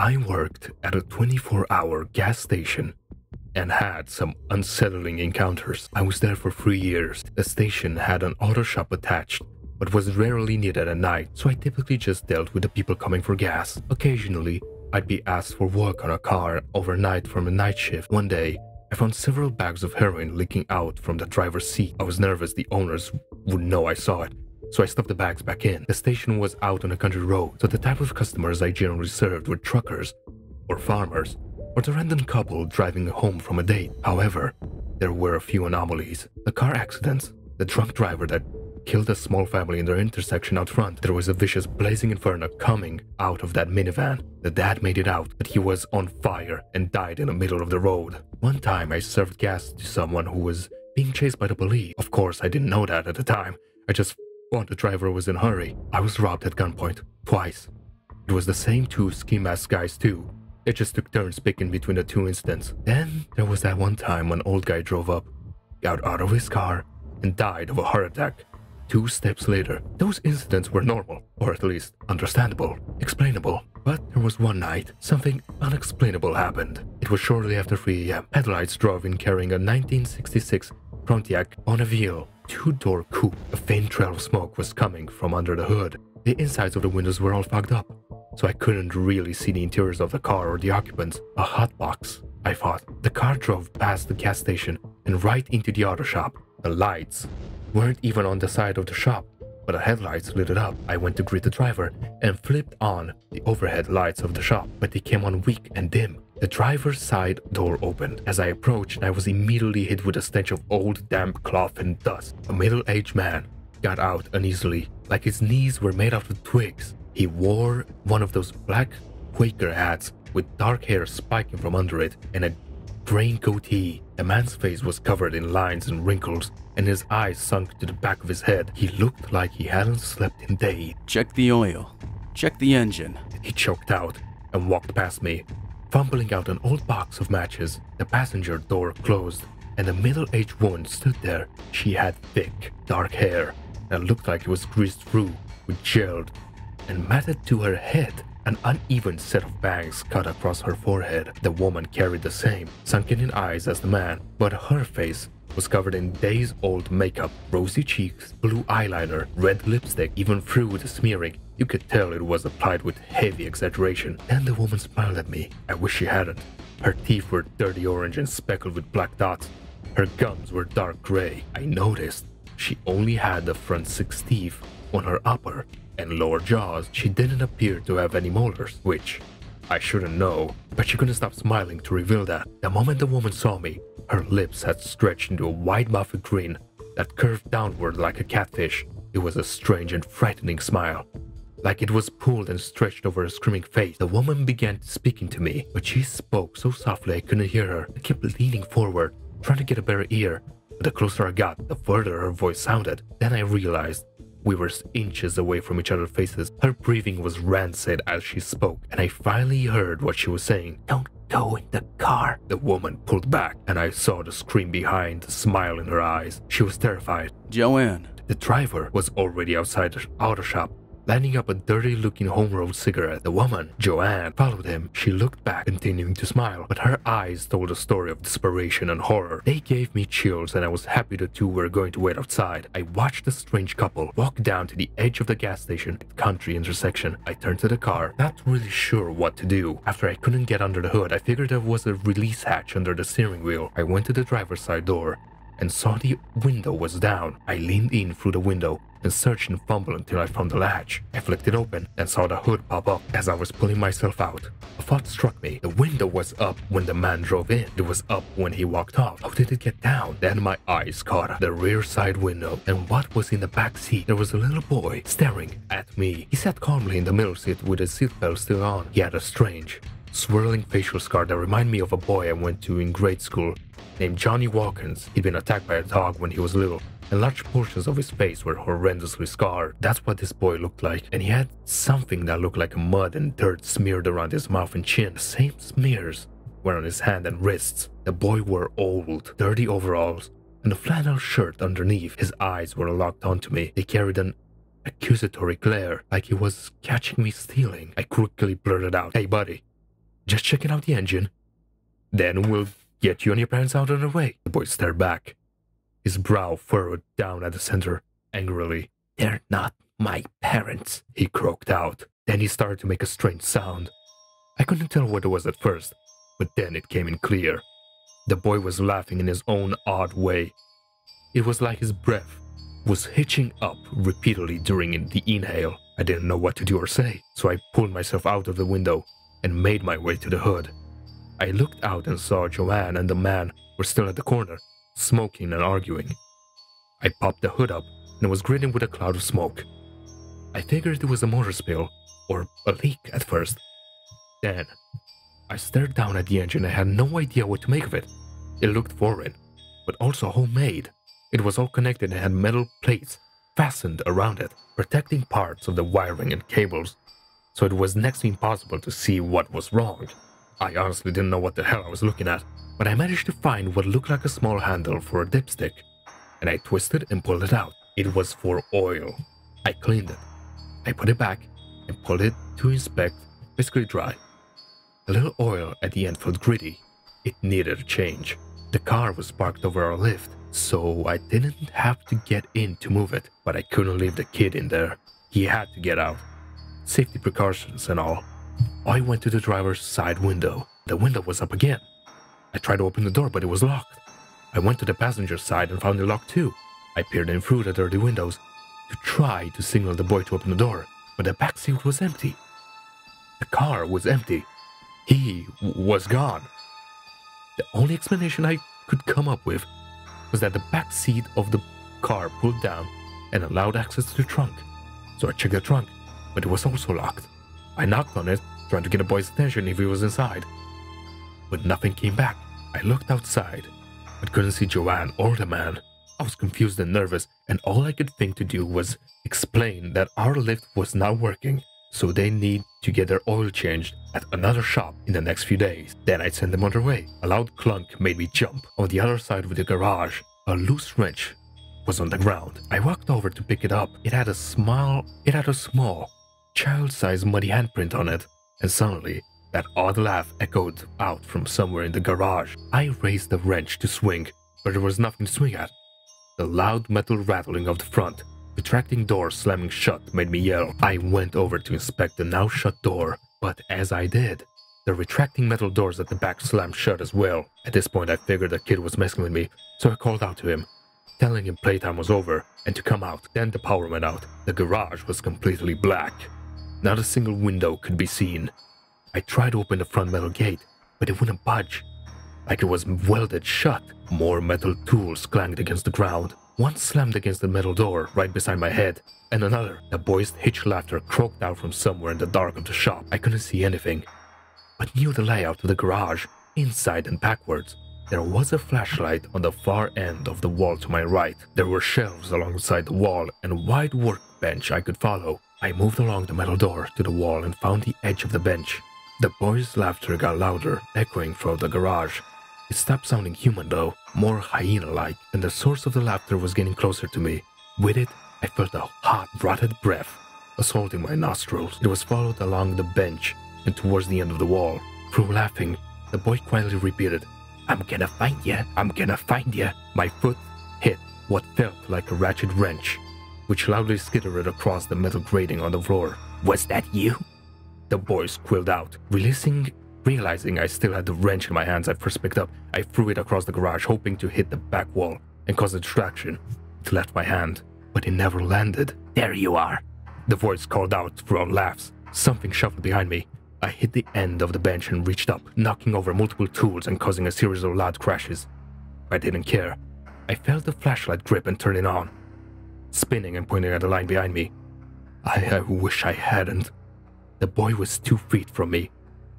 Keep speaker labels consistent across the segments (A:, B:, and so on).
A: I worked at a 24-hour gas station and had some unsettling encounters. I was there for 3 years. The station had an auto shop attached, but was rarely needed at night, so I typically just dealt with the people coming for gas. Occasionally, I'd be asked for work on a car overnight from a night shift. One day, I found several bags of heroin leaking out from the driver's seat. I was nervous the owners would know I saw it, so I stuffed the bags back in. The station was out on a country road, so the type of customers I generally served were truckers or farmers, or the random couple driving home from a date. However, there were a few anomalies. The car accidents, the drunk driver that killed a small family in their intersection out front. There was a vicious blazing inferno coming out of that minivan. The dad made it out, but he was on fire and died in the middle of the road. One time I served gas to someone who was being chased by the police. Of course, I didn't know that at the time. I just thought the driver was in a hurry. I was robbed at gunpoint, twice. It was the same two ski mask guys too. It just took turns picking between the two incidents. Then there was that one time when an old guy drove up, got out of his car, and died of a heart attack. 2 steps later. Those incidents were normal, or at least understandable, explainable. But there was one night, something unexplainable happened. It was shortly after 3 a.m. Headlights drove in carrying a 1966 Pontiac Bonneville 2-door coupe. A faint trail of smoke was coming from under the hood. The insides of the windows were all fogged up, so I couldn't really see the interiors of the car or the occupants. A hot box, I thought. The car drove past the gas station and right into the auto shop. The lights weren't even on the side of the shop, but the headlights lit it up. I went to greet the driver and flipped on the overhead lights of the shop, but they came on weak and dim. The driver's side door opened. As I approached, I was immediately hit with a stench of old damp cloth and dust. A middle-aged man got out uneasily, like his knees were made out of twigs. He wore one of those black Quaker hats with dark hair spiking from under it and a graying goatee. The man's face was covered in lines and wrinkles, and his eyes sunk to the back of his head. He looked like he hadn't slept in days.
B: Check the oil. Check the engine.
A: He choked out and walked past me, fumbling out an old box of matches. The passenger door closed, and a middle-aged woman stood there. She had thick, dark hair that looked like it was greased through with gelled and matted to her head. An uneven set of bangs cut across her forehead. The woman carried the same sunken-in eyes as the man, but her face was covered in days-old makeup, rosy cheeks, blue eyeliner, red lipstick. Even through the smearing, you could tell it was applied with heavy exaggeration. Then the woman smiled at me. I wish she hadn't. Her teeth were dirty orange and speckled with black dots. Her gums were dark gray. I noticed she only had the front 6 teeth on her upper and lower jaws. She didn't appear to have any molars, which I shouldn't know, but she couldn't stop smiling to reveal that. The moment the woman saw me, her lips had stretched into a wide-mouthed grin that curved downward like a catfish. It was a strange and frightening smile, like it was pulled and stretched over a screaming face. The woman began speaking to me, but she spoke so softly I couldn't hear her. I kept leaning forward, trying to get a better ear, but the closer I got, the further her voice sounded. Then I realized we were inches away from each other's faces. Her breathing was rancid as she spoke, and I finally heard what she was saying. "Don't go in the car." The woman pulled back, and I saw the scream behind the smile in her eyes. She was terrified.
B: Joanne.
A: The driver was already outside the auto shop, lighting up a dirty-looking home-rolled cigarette. The woman, Joanne, followed him. She looked back, continuing to smile, but her eyes told a story of desperation and horror. They gave me chills, and I was happy the two were going to wait outside. I watched the strange couple walk down to the edge of the gas station at the country intersection. I turned to the car, not really sure what to do. After I couldn't get under the hood, I figured there was a release hatch under the steering wheel. I went to the driver's side door and saw the window was down. I leaned in through the window and searched and fumbled until I found the latch. I flicked it open and saw the hood pop up. As I was pulling myself out, a thought struck me. The window was up when the man drove in. It was up when he walked off. How did it get down? Then my eyes caught the rear side window, and what was in the back seat? There was a little boy staring at me. He sat calmly in the middle seat with his seatbelt still on. He had a strange, swirling facial scar that reminded me of a boy I went to in grade school named Johnny Watkins. He'd been attacked by a dog when he was little, and large portions of his face were horrendously scarred. That's what this boy looked like, and he had something that looked like mud and dirt smeared around his mouth and chin. The same smears were on his hand and wrists. The boy wore old, dirty overalls and a flannel shirt underneath. His eyes were locked onto me. They carried an accusatory glare, like he was catching me stealing. I quickly blurted out, "Hey buddy, Just checking out the engine. Then we'll get you and your parents out on their way. The boy stared back, his brow furrowed down at the center, angrily. They're not my parents, he croaked out. Then he started to make a strange sound. I couldn't tell what it was at first, but then it came in clear. The boy was laughing in his own odd way. It was like his breath was hitching up repeatedly during the inhale. I didn't know what to do or say, so I pulled myself out of the window and made my way to the hood. I looked out and saw Joanne and the man were still at the corner, smoking and arguing. I popped the hood up and was grinning with a cloud of smoke. I figured it was a motor spill or a leak at first. Then, I stared down at the engine and had no idea what to make of it. It looked foreign, but also homemade. It was all connected and had metal plates fastened around it, protecting parts of the wiring and cables, so it was next to impossible to see what was wrong. I honestly didn't know what the hell I was looking at, but I managed to find what looked like a small handle for a dipstick, and I twisted and pulled it out. It was for oil. I cleaned it. I put it back and pulled it to inspect, basically dry. A little oil at the end felt gritty. It needed a change. The car was parked over our lift, so I didn't have to get in to move it, but I couldn't leave the kid in there. He had to get out. Safety precautions and all. I went to the driver's side window. The window was up again. I tried to open the door, but it was locked. I went to the passenger side and found it locked too. I peered in through the dirty windows to try to signal the boy to open the door, but the back seat was empty. The car was empty. He was gone. The only explanation I could come up with was that the back seat of the car pulled down and allowed access to the trunk. So I checked the trunk, but it was also locked. I knocked on it, trying to get the boy's attention if he was inside, but nothing came back. I looked outside, but couldn't see Joanne or the man. I was confused and nervous, and all I could think to do was explain that our lift was not working, so they need to get their oil changed at another shop in the next few days. Then I'd send them on their way. A loud clunk made me jump. On the other side of the garage, a loose wrench was on the ground. I walked over to pick it up. It had a small, child-sized muddy handprint on it, and suddenly, that odd laugh echoed out from somewhere in the garage. I raised the wrench to swing, but there was nothing to swing at. The loud metal rattling of the front, retracting door slamming shut made me yell. I went over to inspect the now shut door, but as I did, the retracting metal doors at the back slammed shut as well. At this point I figured the kid was messing with me, so I called out to him, telling him playtime was over and to come out. Then the power went out. The garage was completely black. Not a single window could be seen. I tried to open the front metal gate, but it wouldn't budge, like it was welded shut. More metal tools clanged against the ground. One slammed against the metal door right beside my head, and another. The boy's hitched laughter croaked out from somewhere in the dark of the shop. I couldn't see anything, but knew the layout of the garage, inside and backwards. There was a flashlight on the far end of the wall to my right. There were shelves alongside the wall and a wide workbench I could follow. I moved along the metal door to the wall and found the edge of the bench. The boy's laughter got louder, echoing throughout the garage. It stopped sounding human though, more hyena-like, and the source of the laughter was getting closer to me. With it, I felt a hot, rotted breath assaulting my nostrils. It was followed along the bench and towards the end of the wall. Through laughing, the boy quietly repeated, "I'm gonna find ya, I'm gonna find ya." My foot hit what felt like a ratchet wrench, which loudly skittered across the metal grating on the floor. "Was that you?" The boy squealed out. Realizing I still had the wrench in my hands I first picked up, I threw it across the garage, hoping to hit the back wall and cause a distraction. It left my hand, but it never landed. "There you are," the voice called out throughout laughs. Something shuffled behind me. I hit the end of the bench and reached up, knocking over multiple tools and causing a series of loud crashes. I didn't care. I felt the flashlight grip and turn it on, spinning and pointing at the line behind me. I wish I hadn't. The boy was 2 feet from me.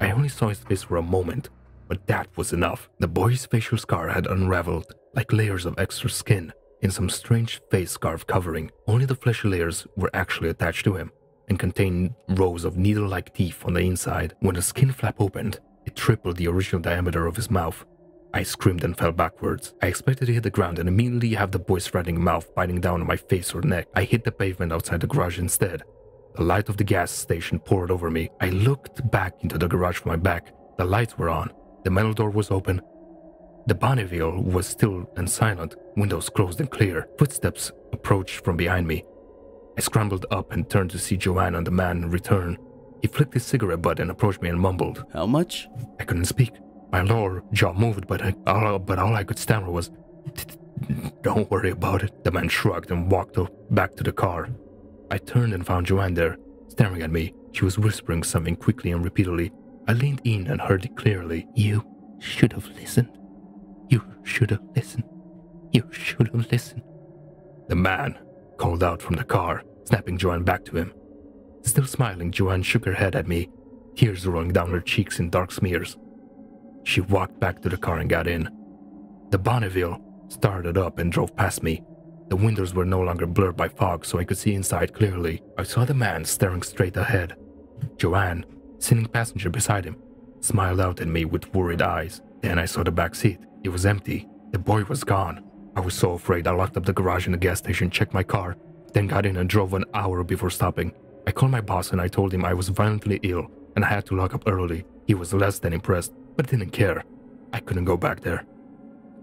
A: I only saw his face for a moment, but that was enough. The boy's facial scar had unraveled like layers of extra skin in some strange face scarf covering. Only the fleshy layers were actually attached to him and contained rows of needle-like teeth on the inside. When the skin flap opened, it tripled the original diameter of his mouth. I screamed and fell backwards. I expected to hit the ground and immediately have the boy's threatening mouth biting down on my face or neck. I hit the pavement outside the garage instead. The light of the gas station poured over me. I looked back into the garage from my back, The lights were on. The metal door was open. The Bonneville was still and silent, windows closed and clear. Footsteps approached from behind me. I scrambled up and turned to see Joanne and the man return. He flicked his cigarette butt and approached me and mumbled.
B: How much?
A: I couldn't speak. My lower jaw moved, but all I could stammer was, "Don't worry about it." The man shrugged and walked back to the car. I turned and found Joanne there, staring at me. She was whispering something quickly and repeatedly. I leaned in and heard it clearly. "You should have listened. You should have listened. You should have listened." The man called out from the car, snapping Joanne back to him. Still smiling, Joanne shook her head at me, tears rolling down her cheeks in dark smears. She walked back to the car and got in. The Bonneville started up and drove past me. The windows were no longer blurred by fog, so I could see inside clearly. I saw the man staring straight ahead. Joanne, sitting passenger beside him, smiled out at me with worried eyes. Then I saw the back seat. It was empty. The boy was gone. I was so afraid I locked up the garage in the gas station, checked my car, then got in and drove an hour before stopping. I called my boss and I told him I was violently ill and I had to lock up early. He was less than impressed, but didn't care. I couldn't go back there.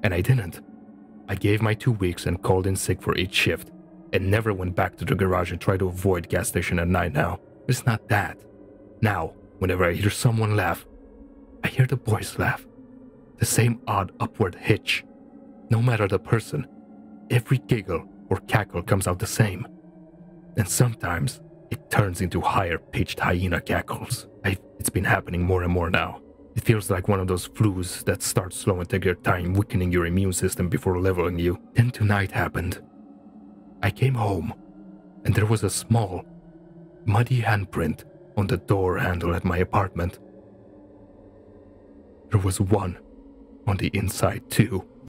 A: And I didn't. I gave my 2 weeks and called in sick for each shift, and never went back to the garage and tried to avoid gas station at night now. It's not that. Now, whenever I hear someone laugh, I hear the boys laugh. The same odd upward hitch. No matter the person, every giggle or cackle comes out the same. And sometimes it turns into higher pitched hyena cackles. It's been happening more and more now. It feels like one of those flus that start slow and take their time, weakening your immune system before leveling you. Then tonight happened. I came home, and there was a small, muddy handprint on the door handle at my apartment. There was one on the inside too.